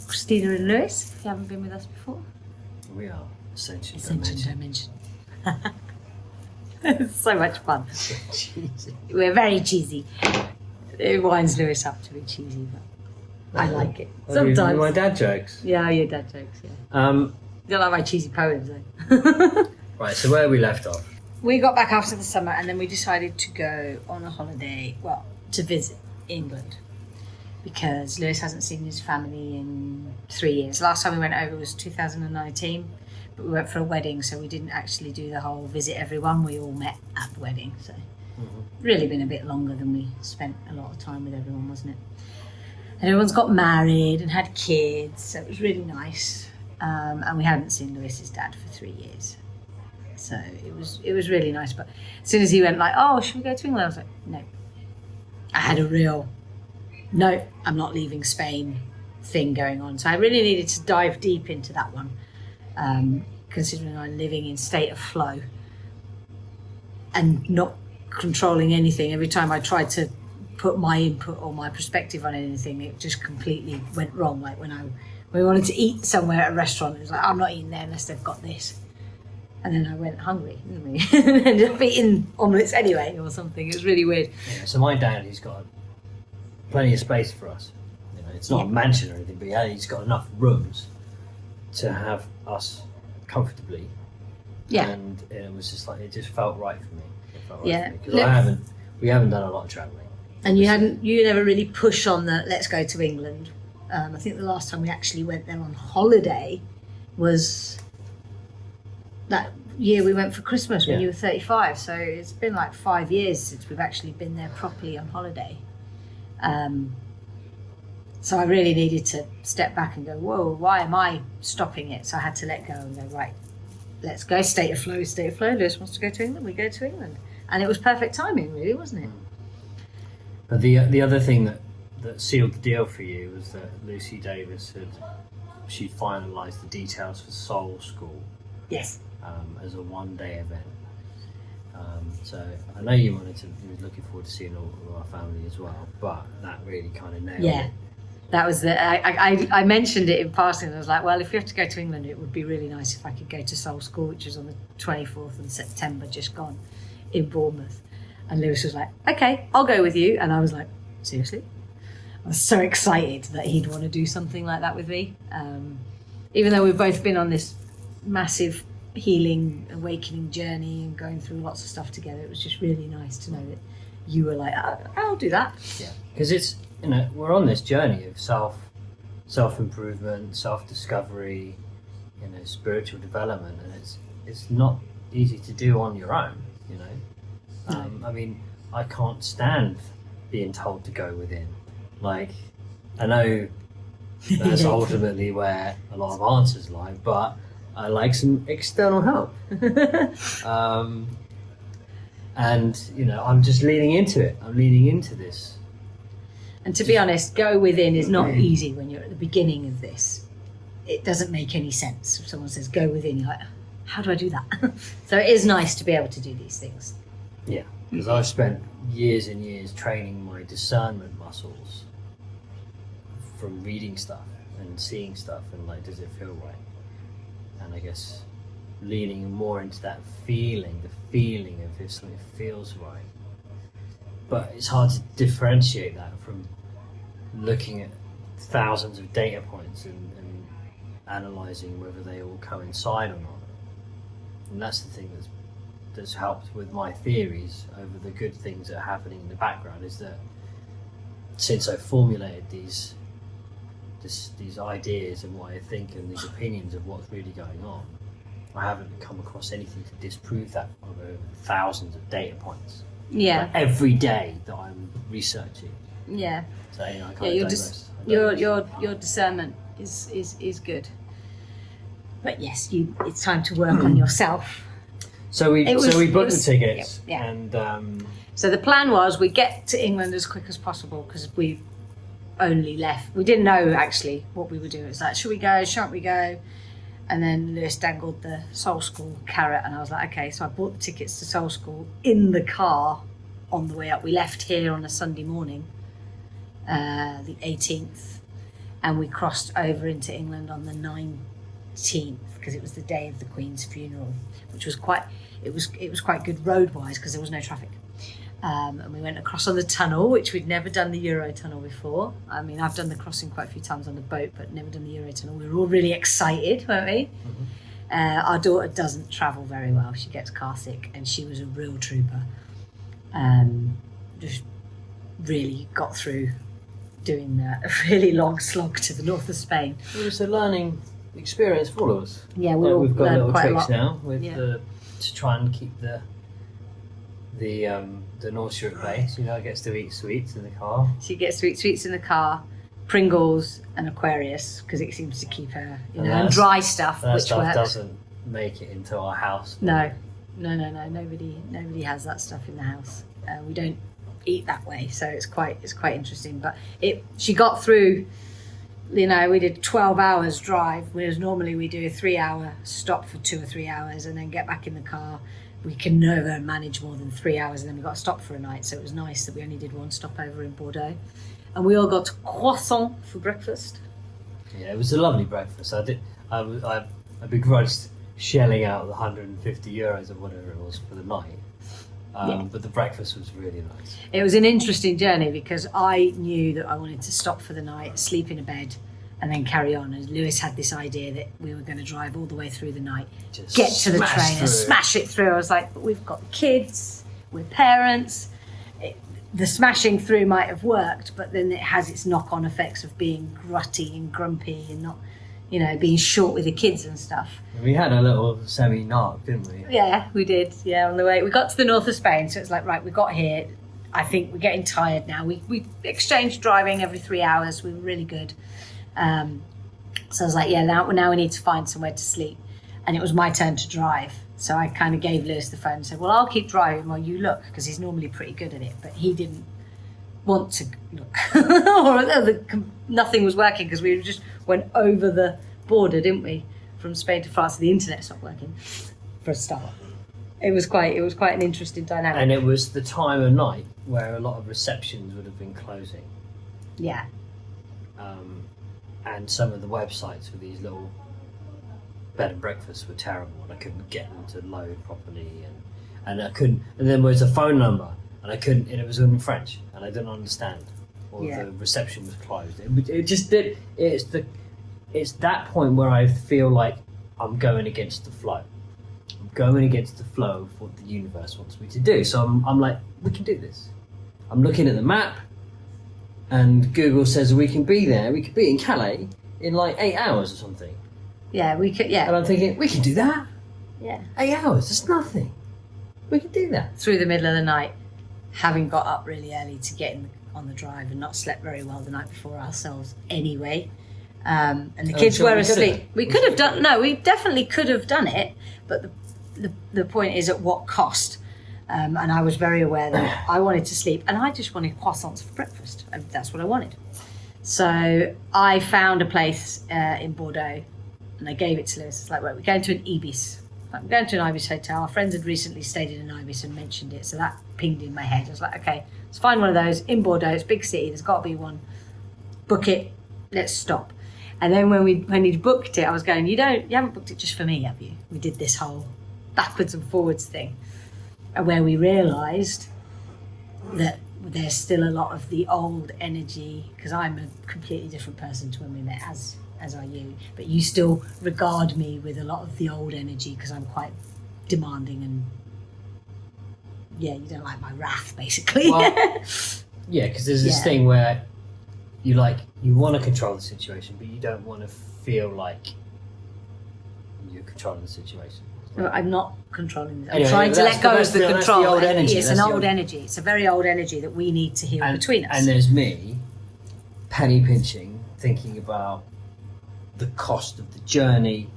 Christina and Lewis, if you haven't been with us before. We are Ascension Dimension. It's so much fun. Cheesy. We're very cheesy. It winds Lewis up to be cheesy, but I like it. Sometimes. My dad jokes. Yeah, your dad jokes, yeah. You don't like my cheesy poems, though. Right, so where we left off. We got back after the summer and then we decided to go on a holiday, well, to visit England. Because Lewis hasn't seen his family in 3 years. Last time we went over was 2019, but we went for a wedding, so we didn't actually do the whole visit everyone. We all met at the wedding, so really been a bit longer than we spent a lot of time with everyone, wasn't it? And everyone's got married and had kids, so it was really nice. And we hadn't seen Lewis's dad for 3 years. So it was really nice. But as soon as he went like, oh, should we go to England? I was like, no. I had a real, no, I'm not leaving Spain thing going on. So I really needed to dive deep into that one, considering I'm living in state of flow and not controlling anything. Every time I tried to put my input or my perspective on anything, it just completely went wrong. Like when we wanted to eat somewhere at a restaurant, it was like, I'm not eating there unless they've got this. And then I went hungry, didn't we? Ended up eating omelettes anyway or something. It was really weird. Yeah, so my dad, he's got plenty of space for us. You know, it's not a mansion or anything, but yeah, he's got enough rooms to have us comfortably. Yeah. And it was just like, it just felt right for me. It felt right Yeah. for me. Because we haven't done a lot of travelling. And you never really push on the let's go to England. I think the last time we actually went there on holiday was that year we went for Christmas when you were 35. So it's been like 5 years since we've actually been there properly on holiday. So I really needed to step back and go, whoa, why am I stopping it? So I had to let go and go, right, let's go, state of flow. Lewis wants to go to England, we go to England. And it was perfect timing, really, wasn't it? But the other thing that sealed the deal for you was that Lucy Davis she finalised the details for Soul School. Yes. As a one-day event. So I know you were looking forward to seeing all of our family as well, but that really kind of nailed it. That was I mentioned it in passing. I was like, well, if we have to go to England, it would be really nice if I could go to Soul School, which was on the 24th of September, just gone, in Bournemouth. And Lewis was like, okay, I'll go with you. And I was like, seriously? I was so excited that he'd want to do something like that with me. Even though we've both been on this massive healing, awakening journey and going through lots of stuff together, it was just really nice to know that you were like, I'll do that. Yeah, because it's, we're on this journey of self-improvement, self-discovery, spiritual development, and it's not easy to do on your own, I mean, I can't stand being told to go within. Like, I know that's ultimately where a lot of answers lie, but I like some external help. And, I'm just leaning into it. I'm leaning into this. And to be honest, go within is not easy when you're at the beginning of this. It doesn't make any sense. If someone says go within, you're like, how do I do that? So it is nice to be able to do these things. Yeah, because I've spent years and years training my discernment muscles from reading stuff and seeing stuff and like, does it feel right? And I guess leaning more into that feeling, the feeling of if something feels right. But it's hard to differentiate that from looking at thousands of data points and analysing whether they all coincide or not. And that's the thing that's helped with my theories over the good things that are happening in the background, is that since I formulated these ideas and what I think and these opinions of what's really going on, I haven't come across anything to disprove that over thousands of data points. Yeah. Like every day that I'm researching. Yeah. So I kind of your discernment is good. But yes, it's time to work on yourself. So we booked the tickets, yeah. And so the plan was we get to England as quick as possible because we only left. We didn't know actually what we were doing. It was like, should we go? Shan't we go? And then Lewis dangled the Soul School carrot, and I was like, okay. So I bought the tickets to Soul School in the car on the way up. We left here on a Sunday morning, the 18th, and we crossed over into England on the 19th because it was the day of the Queen's funeral, which was quite good road wise because there was no traffic. And we went across on the tunnel, which we'd never done the Eurotunnel before. I mean, I've done the crossing quite a few times on the boat, but never done the Eurotunnel. We were all really excited, weren't we? Mm-hmm. Our daughter doesn't travel very well. She gets car sick, and she was a real trooper. Just really got through doing a really long slog to the north of Spain. It was a learning experience for all of us. Yeah, we've got little quite tricks now with to try and keep the naughty at bay. So, gets to eat sweets in the car. She gets to eat sweets in the car, Pringles and Aquarius, because it seems to keep her, and dry stuff, that which stuff works. Doesn't make it into our house. No. Nobody has that stuff in the house. We don't eat that way, so it's quite interesting. But she got through. We did 12 hours drive, whereas normally we do a 3-hour stop for 2 or 3 hours and then get back in the car. We can never manage more than 3 hours, and then we got to stop for a night. So it was nice that we only did one stopover in Bordeaux, and we all got croissant for breakfast. Yeah, it was a lovely breakfast. I begrudged shelling out the €150 or whatever it was for the night. But the breakfast was really nice. It was an interesting journey because I knew that I wanted to stop for the night, sleep in a bed, and then carry on. And Lewis had this idea that we were going to drive all the way through the night, just get to the train and smash it through. I was like, but we've got kids, we're parents. The smashing through might have worked, but then it has its knock-on effects of being grutty and grumpy and not, being short with the kids and stuff. We had a little semi-narc, didn't we? Yeah, we did. Yeah, on the way. We got to the north of Spain, so it's like, right, we got here. I think we're getting tired now. We exchanged driving every 3 hours. We were really good. So I was like, now we need to find somewhere to sleep. And it was my turn to drive. So I kind of gave Lewis the phone and said, well, I'll keep driving while you look, because he's normally pretty good at it. But he didn't want to look. Nothing was working because we just went over the border, didn't we, from Spain to France. The internet stopped working for a start. It was quite an interesting dynamic. And it was the time of night where a lot of receptions would have been closing. Yeah. And some of the websites for these little bed and breakfasts were terrible, and I couldn't get them to load properly, and I couldn't. And then there was a phone number, and I couldn't, and it was in French, and I didn't understand, or the reception was closed. It just did. It's that point where I feel like I'm going against the flow. I'm going against the flow of what the universe wants me to do. So I'm like, we can do this. I'm looking at the map, and Google says we can be there. We could be in Calais in like 8 hours or something. Yeah, we could. Yeah. And I'm thinking, we can do that. Yeah. 8 hours. That's nothing. We can do that. Through the middle of the night, having got up really early to get on the drive and not slept very well the night before ourselves anyway. And the kids were asleep. We could have done. No, we definitely could have done it. But the point is, at what cost? And I was very aware that I wanted to sleep, and I just wanted croissants for breakfast. That's what I wanted. So I found a place in Bordeaux, and I gave it to Lewis. It's like, right, we're going to an Ibis. Like, we're going to an Ibis hotel. Our friends had recently stayed in an Ibis and mentioned it, so that pinged in my head. I was like, okay, let's find one of those in Bordeaux. It's a big city. There's got to be one. Book it. Let's stop. And then when he'd booked it, I was going, you haven't booked it just for me, have you? We did this whole backwards and forwards thing, and where we realised that there's still a lot of the old energy, because I'm a completely different person to when we met, as are you, but you still regard me with a lot of the old energy because I'm quite demanding, and you don't like my wrath, basically. Well, yeah, because there's this thing where you want to control the situation, but you don't want to feel like you're controlling the situation. I'm not controlling it. I'm Anyway, trying to let go of the control. That's the old energy. It's an old energy. It's a very old energy that we need to heal between us. And there's me, penny pinching, thinking about the cost of the journey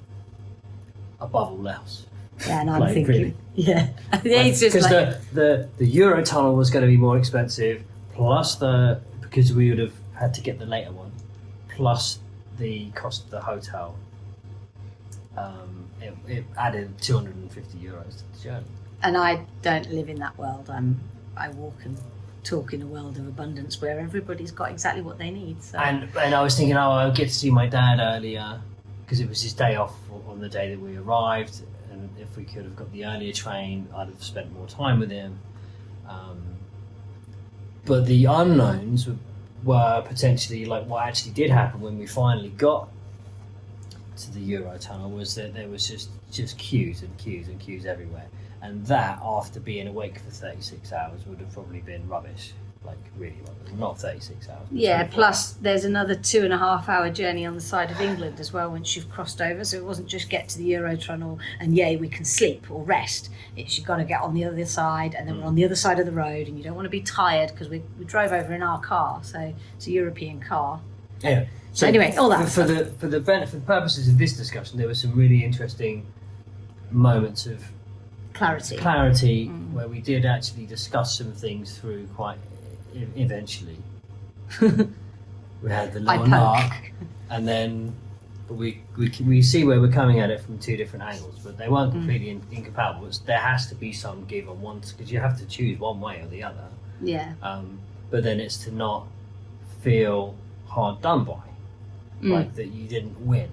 above all else. Yeah, and I'm thinking, really. It's just because like, the Eurotunnel was going to be more expensive, plus because we would have had to get the later one, plus the cost of the hotel. It added €250 to the journey. And I don't live in that world. I walk and talk in a world of abundance where everybody's got exactly what they need. So. And I was thinking, I'll get to see my dad earlier because it was his day off on the day that we arrived, and if we could have got the earlier train, I'd have spent more time with him. But the unknowns were potentially like what actually did happen when we finally got to the Eurotunnel was that there was just queues and queues and queues everywhere, and that after being awake for 36 hours would have probably been rubbish, like really rubbish. Not 36 hours. Yeah, 24 plus there's another 2.5 hour journey on the side of England as well once you've crossed over, so it wasn't just get to the Eurotunnel and yay we can sleep or rest. It's you've got to get on the other side, and then we're on the other side of the road, and you don't want to be tired because we drove over in our car, so it's a European car. Yeah. So anyway, all that for the purposes of this discussion, there were some really interesting moments of clarity where we did actually discuss some things through quite eventually. We had the little narc, and then we see where we're coming at it from two different angles, but they weren't completely incompatible. There has to be some give on one, because you have to choose one way or the other. Yeah. But then it's to not feel hard done by, like that you didn't win.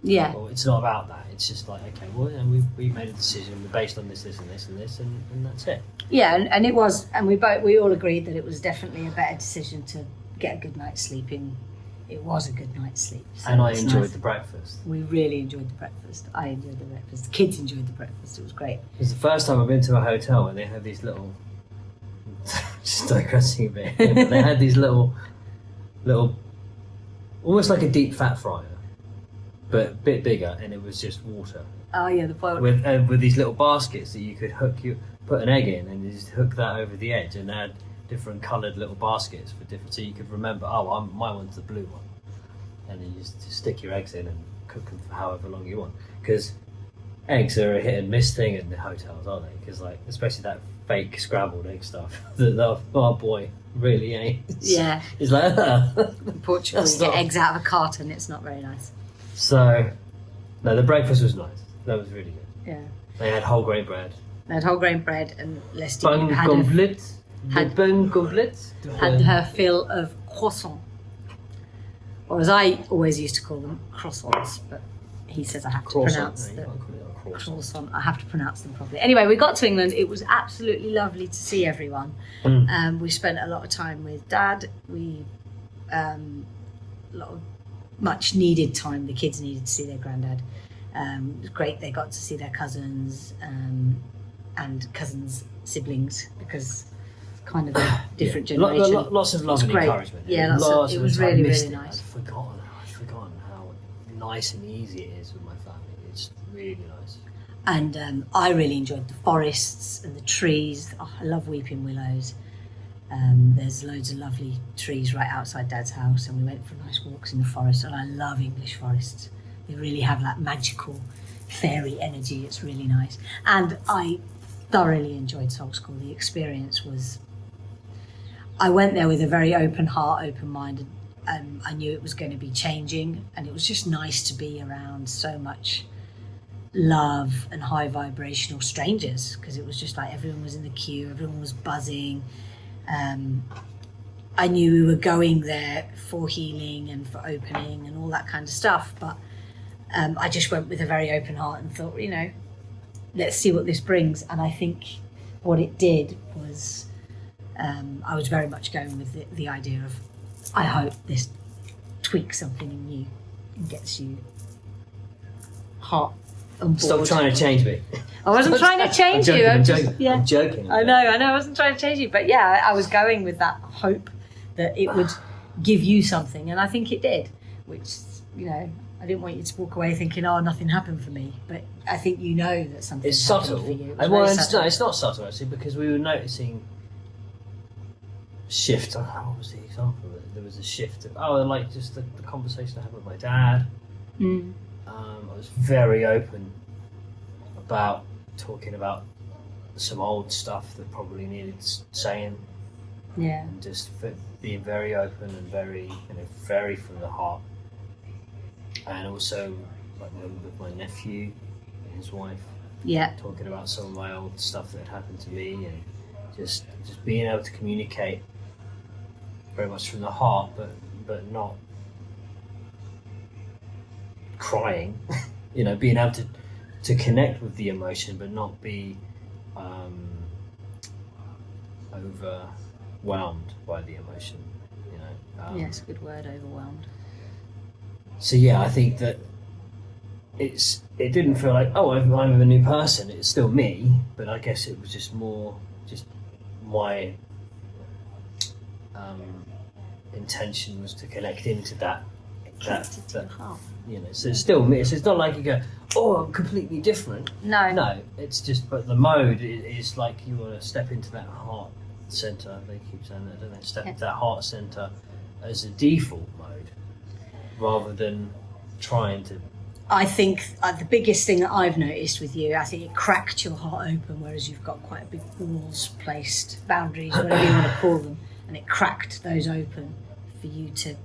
Yeah. Well, it's not about that. It's just like, okay, well, and we made a decision based on this, and this, and this, and that's it. Yeah, and it was, and we all agreed that it was definitely a better decision to get a good night's sleep in. It was a good night's sleep. So and I enjoyed nice. the breakfast. We really enjoyed the breakfast. I enjoyed the breakfast. The kids enjoyed the breakfast. It was great. It was the first time I've been to a hotel where they had these little, just digressing a bit, but they had these little, almost like a deep fat fryer, but a bit bigger, and it was just water. Oh yeah, the boiled. With these little baskets that you could put an egg in, and you just hook that over the edge, and add different coloured little baskets for different, so you could remember. Oh, my one's the blue one, and then you just stick your eggs in and cook them for however long you want. Because eggs are a hit and miss thing in the hotels, aren't they? Because like, especially that fake scrambled egg stuff that our boy really hates. Yeah. It's like In Portugal, you get eggs out of a carton. It's not very nice. So, no, the breakfast was nice. That was really good. Yeah. They had whole grain bread. They had whole grain bread, and Leslie Pain complet. had Pain complet. had her fill of croissant, or as I always used to call them, croissants. But he says I have to pronounce No, you the can't call it a croissant. I have to pronounce them properly. Anyway, we got to England. It was absolutely lovely to see everyone. We spent a lot of time with Dad. We a lot of much needed time. The kids needed to see their granddad. It was great. They got to see their cousins and cousins' siblings, because it's kind of a different generation. Lots of love and great. encouragement. Yeah, it was really, really nice. I'd forgotten how nice and easy it is with my family. It's really nice. And I really enjoyed the forests and the trees. Oh, I love weeping willows. There's loads of lovely trees right outside Dad's house, and we went for nice walks in the forest. And I love English forests. They really have that magical fairy energy. It's really nice. And I thoroughly enjoyed Soul School. The experience was... I went there with a very open heart, open mind, and I knew it was going to be changing, and it was just nice to be around so much love and high vibrational strangers, because it was just like everyone was in the queue, everyone was buzzing. I knew we were going there for healing and for opening and all that kind of stuff, but I just went with a very open heart and thought, let's see what this brings. And I think what it did was I was very much going with the idea of, I hope this tweaks something in you and gets you hot on board. Stop trying to change me. I wasn't trying to change you. I'm joking. Yeah. I'm joking. I know. I wasn't trying to change you. But yeah, I was going with that hope that it would give you something. And I think it did, which, I didn't want you to walk away thinking, oh, nothing happened for me. But I think that something It's happened subtle. for you. No, it's not subtle actually, because we were noticing shift. What was the example? There was a shift of just the conversation I had with my dad. I was very open about talking about some old stuff that probably needed saying. Yeah. And just being very open and very, very from the heart. And also, like with my nephew and his wife. Yeah. Talking about some of my old stuff that had happened to me, and just being able to communicate very much from the heart, but not crying. Being able to connect with the emotion, but not be overwhelmed by the emotion. Yes, good word, overwhelmed. So yeah, I think that it didn't feel like, oh, I'm a new person. It's still me, but I guess it was just more just my intention was to connect into that Connected to the heart. So it's still me. So it's not like you go, oh, I'm completely different. No, it's just, but the mode is like you want to step into that heart center. They keep saying that, don't they? Step into that heart center as a default mode, rather than trying to. I think the biggest thing that I've noticed with you, I think it cracked your heart open, whereas you've got quite a big walls placed, boundaries, whatever you want to call them, and it cracked those open for you to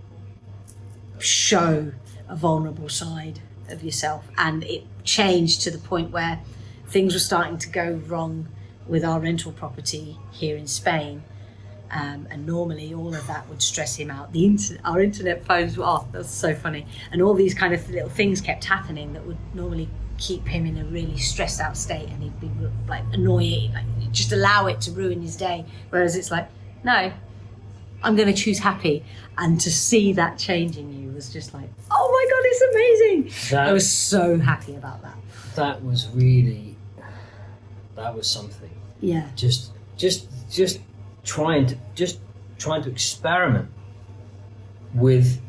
show a vulnerable side of yourself. And it changed to the point where things were starting to go wrong with our rental property here in Spain. And normally all of that would stress him out. Our internet phones were off. That's so funny. And all these kind of little things kept happening that would normally keep him in a really stressed out state, and he'd be like annoyed, like just allow it to ruin his day. Whereas it's like, no, I'm going to choose happy. And to see that change in you was just like, oh my God, it's amazing. I was so happy about that. That was something. Yeah. Just trying to experiment with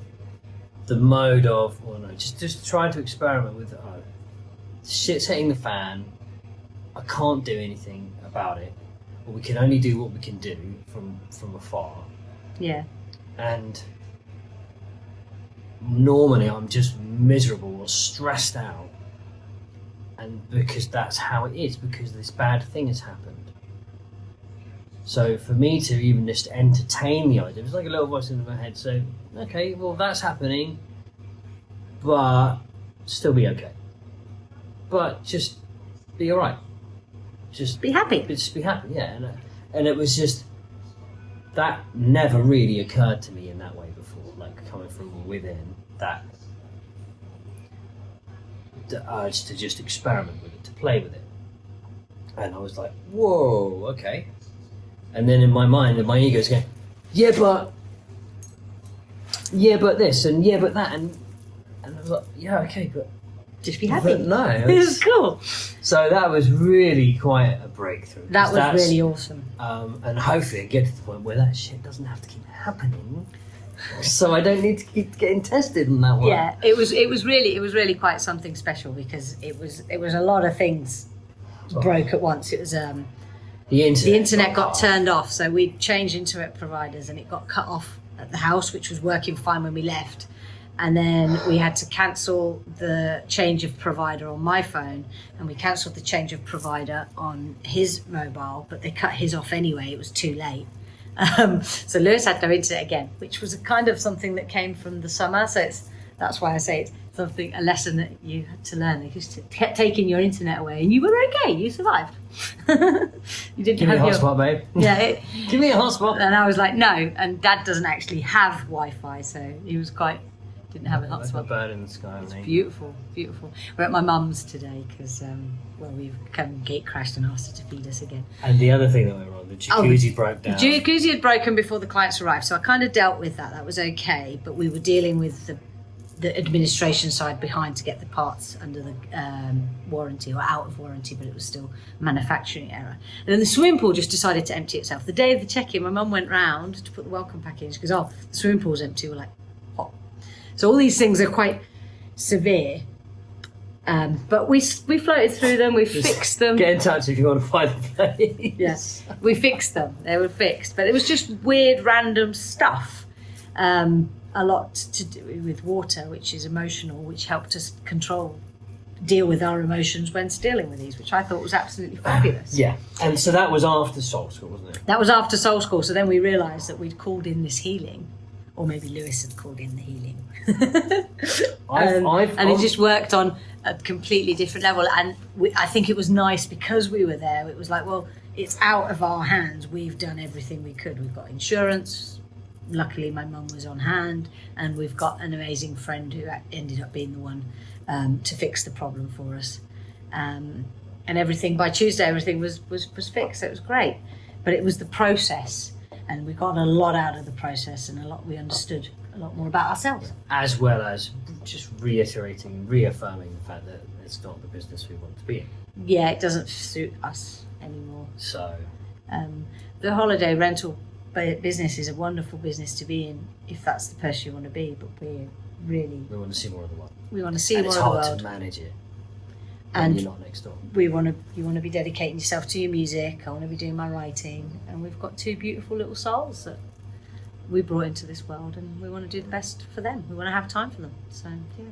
the mode of, just trying to experiment with, shit's hitting the fan, I can't do anything about it, or we can only do what we can do from afar. Yeah. And normally I'm just miserable or stressed out, and because that's how it is, because this bad thing has happened. So for me to even just entertain the idea, it was like a little voice in my head saying, okay, well that's happening, but still be okay. But just be alright. Just be happy. Just be happy, yeah. And it was just, that never really occurred to me in that way before, like coming from within, the urge to just experiment with it, to play with it. And I was like, whoa, okay. And then in my mind, and my ego's going, yeah, but this, and yeah, but that, and I was like, yeah, okay, but just be happy. But no, it was cool. So that was really quite a breakthrough. That was really awesome. And hopefully I get to the point where that shit doesn't have to keep happening, so I don't need to keep getting tested in that way. Yeah, it was really quite something special, because it was a lot of things broke at once. It was the internet got turned off, so we changed internet providers, and it got cut off at the house, which was working fine when we left. And then we had to cancel the change of provider on my phone, and we cancelled the change of provider on his mobile, but they cut his off anyway. It was too late. So Lewis had no internet again, which was a kind of something that came from the summer. So that's why I say it's a lesson that you had to learn. They just kept taking your internet away, and you were okay. You survived. You didn't Give me a hotspot, babe. Yeah. Give me a hotspot. And I was like, no. And Dad doesn't actually have Wi-Fi, so he was didn't have a hotspot. Like a bird in the sky. It's beautiful, beautiful. We're at my mum's today because we've come gate crashed and asked her to feed us again. And the other thing that went wrong, the jacuzzi broke down. The jacuzzi had broken before the clients arrived, so I kind of dealt with that. That was okay, but we were dealing with the administration side behind to get the parts under the warranty, or out of warranty, but it was still manufacturing error. And then the swimming pool just decided to empty itself. The day of the check-in, my mum went round to put the welcome pack in. She goes, oh, the swimming pool's empty. We're like, what? So all these things are quite severe. But we floated through them, we fixed them. Get in touch if you want to find the place. Yes, we fixed them. They were fixed. But it was just weird, random stuff. A lot to do with water, which is emotional, which helped us deal with our emotions when dealing with these, which I thought was absolutely fabulous. Yeah, and so that was after Soul School, wasn't it? That was after Soul School. So then we realised that we'd called in this healing or maybe Lewis had called in the healing. I've And it just worked on a completely different level. And I think it was nice because we were there. It was like, well, it's out of our hands. We've done everything we could. We've got insurance. Luckily, my mum was on hand, and we've got an amazing friend who ended up being the one to fix the problem for us. And everything, by Tuesday, everything was fixed. So it was great. But it was the process, and we got a lot out of the process, and we understood a lot more about ourselves. As well as just reiterating, reaffirming the fact that it's not the business we want to be in. Yeah, it doesn't suit us anymore. So The holiday rental business is a wonderful business to be in if that's the person you want to be, but we want to see more of the world. We want to see And more it's of the hard world. to manage it And when you're not next door. you want to be dedicating yourself to your music. I want to be doing my writing, and we've got two beautiful little souls that we brought into this world, and we want to do the best for them. We want to have time for them. So yeah,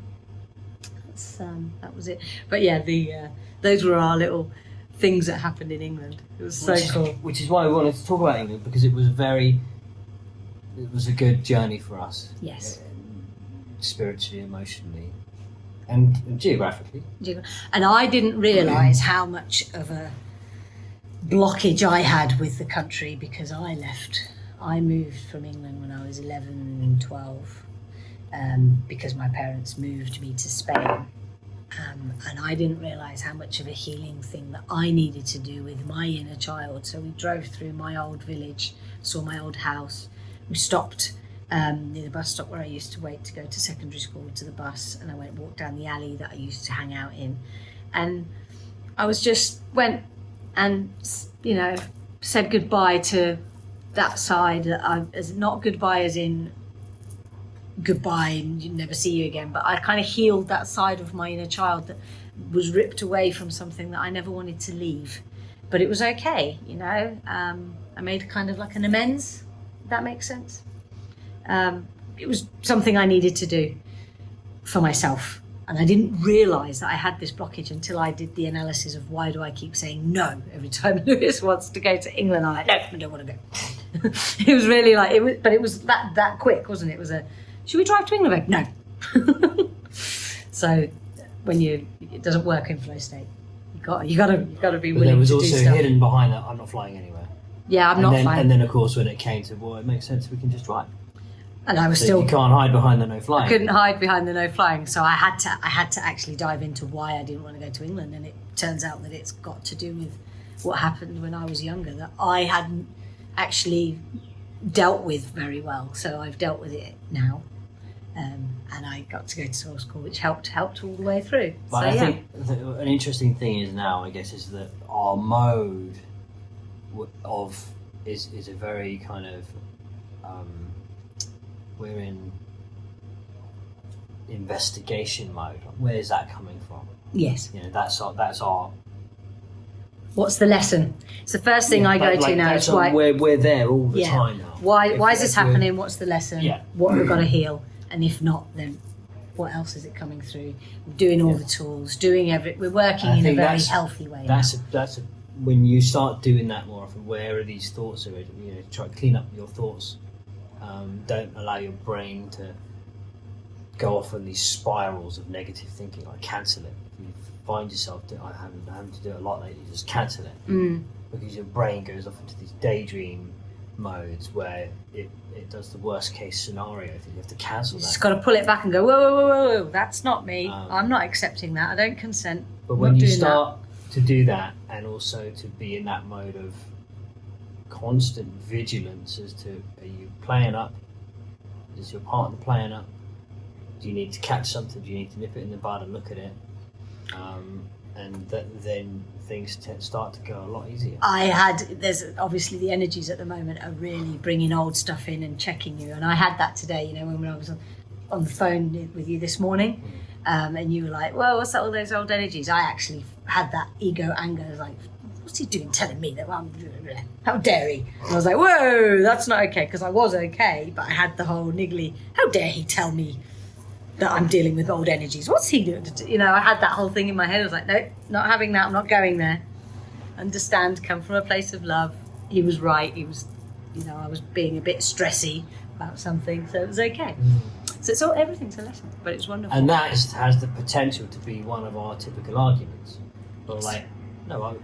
that was it. But yeah, those were our little things that happened in England. It was so cool. Which is why we wanted to talk about England, because it was a good journey for us. Yes. Spiritually, emotionally, and geographically. And I didn't realise how much of a blockage I had with the country because I moved from England when I was 11, 12, because my parents moved me to Spain. And I didn't realise how much of a healing thing that I needed to do with my inner child. So we drove through my old village, saw my old house. We stopped near the bus stop where I used to wait to go to secondary school to the bus, and I walked down the alley that I used to hang out in. And I went and, said goodbye to that side. Not goodbye as in goodbye and you never see you again, but I kind of healed that side of my inner child that was ripped away from something that I never wanted to leave. But it was okay, I made kind of like an amends, if that makes sense. It was something I needed to do for myself, and I didn't realise that I had this blockage until I did the analysis of why do I keep saying no every time Lewis wants to go to England. I'm like, no, I don't want to go. It was really like it was that quick, wasn't it? It was should we drive to England? No. So when it doesn't work in flow state, you got to be willing to do stuff. There was also hidden behind that, I'm not flying anywhere. Yeah, I'm not flying. And then of course when it came to, well, it makes sense, we can just drive. And I was so you can't hide behind the no flying. I couldn't hide behind the no flying, so I had to actually dive into why I didn't want to go to England, and it turns out that it's got to do with what happened when I was younger that I hadn't actually dealt with very well. So I've dealt with it now, and I got to go to soul school, which helped all the way through. But so, I think an interesting thing is now, I guess, is that our mode is a very kind of we're in investigation mode. Where's that coming from? Yes. That's our. What's the lesson? It's the first thing I go to now. Is why we're there all the time now. Why is this happening? What's the lesson? Yeah. What have we got to heal? And if not, then what else is it coming through? We're doing all the tools, doing everything. We're working in a very healthy way. That's when you start doing that more often. Where are these thoughts? Try to clean up your thoughts. Don't allow your brain to go off on these spirals of negative thinking. Like cancel it. If you find yourself having to do it a lot lately, just cancel it. Because your brain goes off into these daydream modes where it does the worst case scenario. I think you have to cancel that. Just got to pull it back and go, whoa, that's not me. I'm not accepting that. I don't consent. But when you start to do that, and also to be in that mode of constant vigilance as to, are you playing up? Is your partner playing up? Do you need to catch something? Do you need to nip it in the bud and look at it? And then things start to go a lot easier. There's obviously the energies at the moment are really bringing old stuff in and checking you. And I had that today, when I was on the phone with you this morning, and you were like, well, what's all those old energies? I actually had that ego anger, like, what's he doing telling me that how dare he? And I was like, whoa, that's not okay, because I was okay, but I had the whole niggly, how dare he tell me that I'm dealing with old energies? What's he doing? I had that whole thing in my head. I was like, no, not having that. I'm not going there. Understand, come from a place of love. He was right. He was, I was being a bit stressy, about something, so it was okay. So it's everything's a lesson, but it's wonderful. And that has the potential to be one of our typical arguments. But like, no,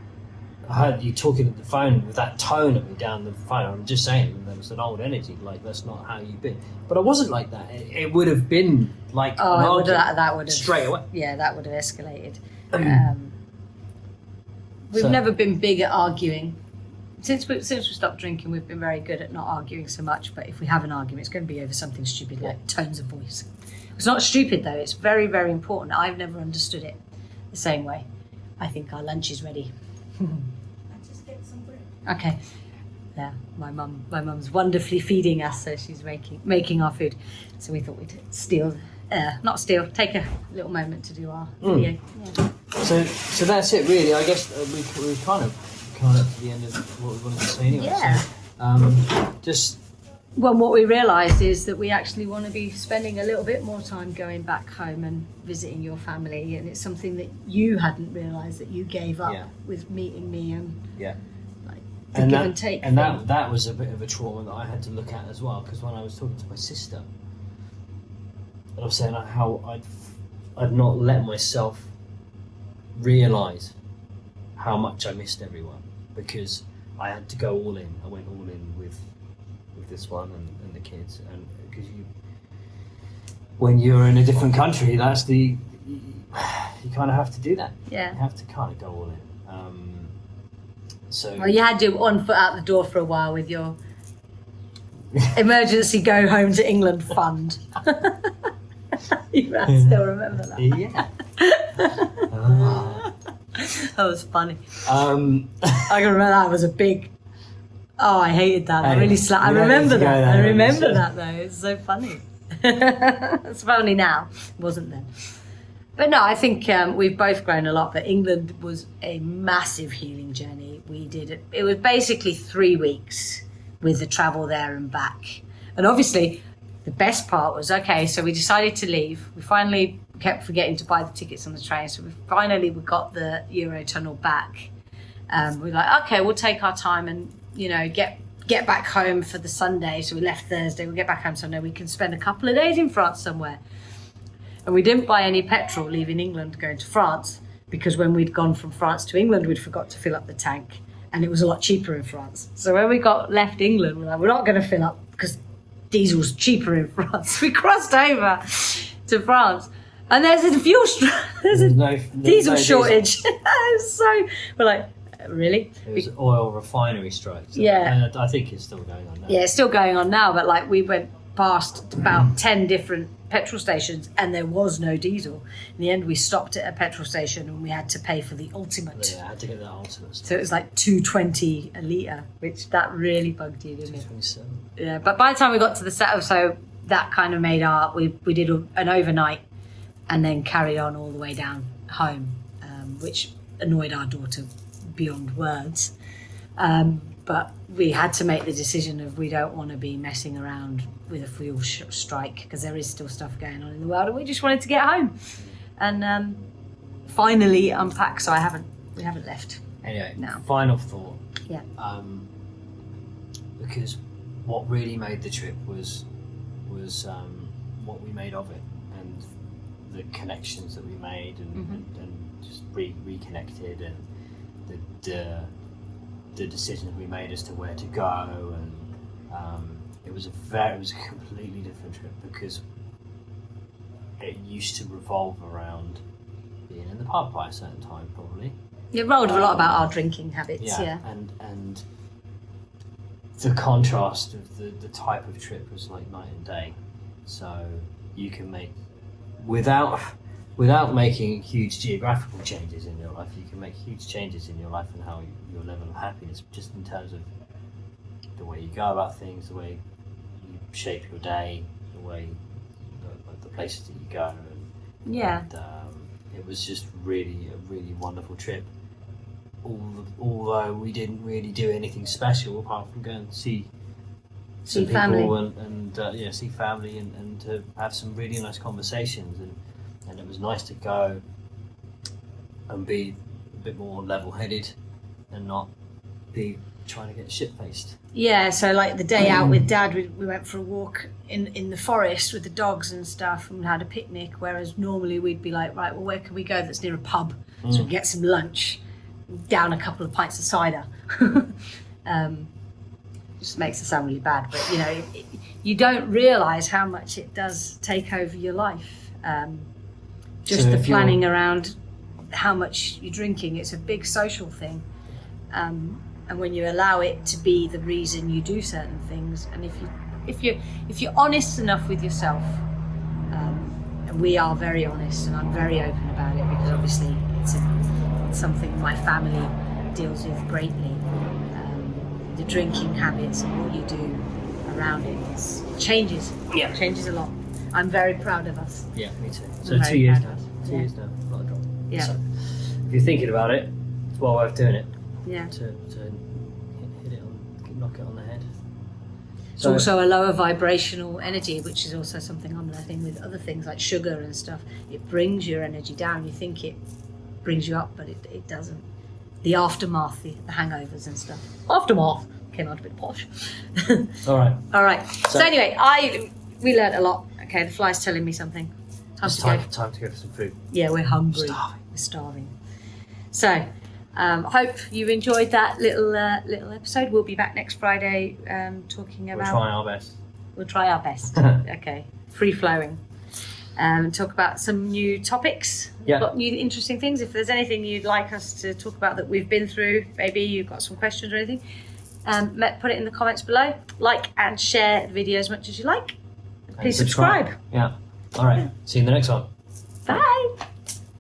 I heard you talking at the phone with that tone at me down the phone. I'm just saying there was an old energy, like that's not how you've been. But I wasn't like that. It would have been like an argument that would have straight away. Yeah, that would have escalated. We've never been big at arguing. Since we stopped drinking, we've been very good at not arguing so much. But if we have an argument, it's going to be over something stupid like tones of voice. It's not stupid though. It's very, very important. I've never understood it the same way. I think our lunch is ready. Just get some bread. Okay. Yeah, my mum's wonderfully feeding us, so she's making our food. So we thought we'd take a little moment to do our video. Yeah. So that's it, really. I guess we kind of coming up to the end of what we wanted to say anyway. Yeah. So, what we realised is that we actually want to be spending a little bit more time going back home and visiting your family, and it's something that you hadn't realised that you gave up with meeting me and like the give and take. And that was a bit of a trauma that I had to look at as well, because when I was talking to my sister, I was saying how I'd not let myself realise how much I missed everyone, because I had to go all in. I went all in with this one and the kids, and because when you're in a different country, that's you kind of have to do that. Yeah, you have to kind of go all in. Well, you had your one foot out the door for a while with your emergency go home to England fund. You still remember that? Yeah. That was funny. I can remember that was a big. Oh, I hated that. I really I remember that. I remember that though. It's so funny. It's funny now. It wasn't then. But no, I think we've both grown a lot. But England was a massive healing journey. We did it. It was basically 3 weeks with the travel there and back. And obviously, the best part was, okay, so we decided to leave. We finally kept forgetting to buy the tickets on the train. So we got the Eurotunnel back. We're like, okay, we'll take our time and, get back home for the Sunday. So we left Thursday. We'll get back home Sunday. We can spend a couple of days in France somewhere. And we didn't buy any petrol leaving England going to France, because when we'd gone from France to England, we'd forgot to fill up the tank. And it was a lot cheaper in France. So when we left England, we're like, we're not going to fill up because diesel's cheaper in France. We crossed over to France. And there's a diesel shortage. So we're like, really? It was oil refinery strikes. Yeah. And I think it's still going on now. Yeah, it's still going on now, but like we went past about 10 different petrol stations and there was no diesel. In the end, we stopped at a petrol station and we had to pay for the ultimate. Yeah, I had to get that ultimate stuff. So it was like $2.20 a litre, which that really bugged you, didn't it? $2.27. Yeah, but by the time we got to the set, so that kind of made we did an overnight and then carried on all the way down home, which annoyed our daughter beyond words. But we had to make the decision of we don't want to be messing around with a fuel strike, because there is still stuff going on in the world and we just wanted to get home and finally unpack. So we haven't left. Anyway, now. Final thought. Yeah. Because what really made the trip was what we made of it, and the connections that we made, and just reconnected, and the decisions we made as to where to go, and it was a completely different trip, because it used to revolve around being in the pub by a certain time, probably. It rolled a lot about our drinking habits, yeah. And the contrast of the type of trip was like night and day. So you can make, without making huge geographical changes in your life, you can make huge changes in your life and how your level of happiness, just in terms of the way you go about things, the way you shape your day, the way the places that you go. And it was just a really wonderful trip. Although we didn't really do anything special apart from going to see some people family. and see family and to have some really nice conversations, and it was nice to go and be a bit more level-headed and not be trying to get shit faced. Yeah, so like the day out with Dad, we went for a walk in the forest with the dogs and stuff and had a picnic, whereas normally we'd be like, right, well, where can we go that's near a pub so we can get some lunch, down a couple of pints of cider. Just makes it sound really bad, but you know, you don't realise how much it does take over your life. Just So the if you're- planning around how much you're drinking, it's a big social thing. And when you allow it to be the reason you do certain things, and if you're honest enough with yourself, and we are very honest, and I'm very open about it because obviously it's something my family deals with greatly. The drinking habits and what you do around it changes. Yeah. It changes a lot. I'm very proud of us. Yeah, me too. So I'm 2 very years proud now. of us. 2 years now. Not a drop. Yeah. So if you're thinking about it, it's well worth doing it. Yeah. To hit it on, knock it on the head. It's also a lower vibrational energy, which is also something I'm learning with other things like sugar and stuff. It brings your energy down. You think it brings you up, but it doesn't. The aftermath, the hangovers and stuff. Aftermath came out a bit posh. All right. All right. So So- anyway, we learnt a lot. Okay, the fly's telling me something. It's Time to go. time to go for some food. Yeah, we're hungry. Starving. We're starving. So, hope you enjoyed that little episode. We'll be back next Friday talking We're about. trying our best. We'll try our best. Okay, free flowing. Talk about some new topics. Yeah. Got new interesting things. If there's anything you'd like us to talk about that we've been through, maybe you've got some questions or anything, put it in the comments below. Like and share the video as much as you like. And Please subscribe. Yeah. All right. See you in the next one. Bye.